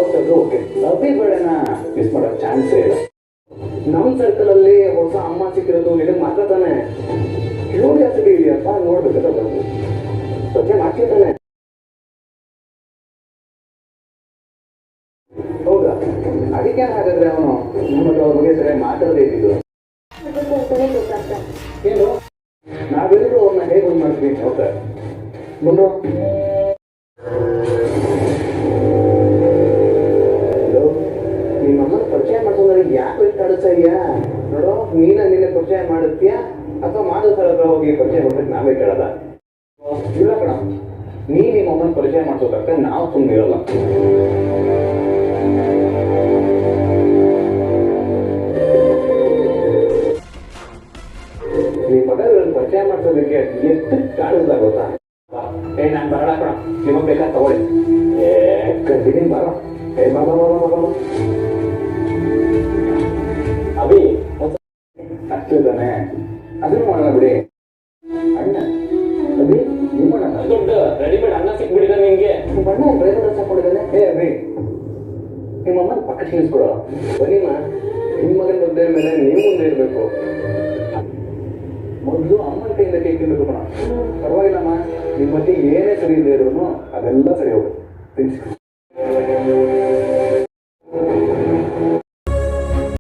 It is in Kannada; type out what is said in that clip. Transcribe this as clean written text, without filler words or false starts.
ಯಾವತ್ತಾದ್ರೂ ಓಕೆ. ಅಭಿ ಬೇಡನ ಮಿಸ್ ಮಾಡೋ ಚಾನ್ಸೇ ಇಲ್ಲ. ನಮ್ಮ ಸರ್ಕಲ್ ಅಲ್ಲಿ ಹೊಸ ಅಮ್ಮ ಸಿಕ್ಕಿರೋದು ನಿನಗೆ ಮಾತ್ರ ತಾನೆ. ಕ್ಯೂರಿಯಾಸಿಟಿ ಇದೆಯಪ್ಪ, ನೋಡ್ಬೇಕಲ್ಲ ಬಂದು ಸತ್ಯ ಮಾಡ್ತಿದ್ದಾನೆ. ಹೌದಾ? ಅದಕ್ಕೆ ಹಾಗಾದ್ರೆ ಅವನು ನಮ್ಮ ಅವ್ರ ಬಗ್ಗೆ ಸರಿಯಾಗಿ ಮಾತಾಡದೇ ಇದ್ದಿದ್ದು ಏನು? ನಾವೆಲ್ಲರೂ ಅವ್ರನ್ನ ಹೇಗೆ ಒಂದು ಮಾಡ್ತೀವಿ? ಹೌದಾ ಬಂದು ನಿಮ್ಮಮ್ಮನ ಪರಿಚಯ ಮಾಡ್ಕೊಂಡ್ರೆ ಯಾಕೆ ಬೇಕಾಡುತ್ತಾ ಇದೆಯಾ? ನೋಡೋ, ನಿನ್ನೆ ಪರಿಚಯ ಮಾಡುತ್ತೀಯಾ ಅಥವಾ ಮಾಡೋ ಸ್ಥಳ ಹೋಗಿ ಪರಿಚಯ ಮಾಡ್ಬೇಕು ನಾವೇ ಕೇಳದ? ಇಲ್ಲ ಕಣ, ನಿಮ್ಮಮ್ಮನ ಪರಿಚಯ ಮಾಡ್ಸೋದಕ್ಕೆ ನಾವು ಸುಮ್ಮನೆ ಇರಲ್ಲ. ಈ ಪದಗಳನ್ನು ಪರಿಚಯ ಮಾಡ್ಸೋದಕ್ಕೆ ಎಷ್ಟು ಕಾಡುತ್ತಾ ಗೊತ್ತಾ? ನಾನು ಬರೋಣ ಕಣ, ನಿಮಗೆ ಬೇಕಾದ ತಗೊಳ್ಳಿ. ಕಂಟಿನ್ಯೂ ಬರೋ. ಅಭಿ ಅಷ್ಟು ತಾನೆ, ಅದನ್ನು ಮಾಡೋಣ ಬಿಡಿ. ಅಣ್ಣ ಅಭಿ ನಿಮ್ಮ ದೊಡ್ಡ ರೆಡಿಮೇಡ್ ಅನ್ನ ಸಿಕ್ಬಿಡಿದ ನಿಮ್ಗೆ. ಬಣ್ಣ ಡ್ರೈವರ್ ಹಾಕೊಂಡಿದ್ದಾನೆ. ಅಭಿ ನಿಮ್ಮಮ್ಮನ ಪಕ್ಕ ತಿಳಿಸ್ಕೊಡೋ. ಬನ್ನಿಮ್ಮ, ನಿಮ್ಮ ಮಗನ ಮದುವೆ ಮೇಲೆ ನೀವು ಮುಂದೆ ಇರಬೇಕು. ಮೊದಲು ಅಮ್ಮನ ಕೈಯಿಂದ ಕೇಕ್ ತಿನ್ಬೇಕು ಕಣ. ಪರವಾಗಿಲ್ಲಮ್ಮ, ನಿಮ್ಮ ಮಧ್ಯೆ ಏನೇ ಸರಿ ಇಲ್ಲದೆ ಇರೋನು ಅದೆಲ್ಲ ಸರಿ ಹೋಗುತ್ತೆ. ತಿನ್ಸಿ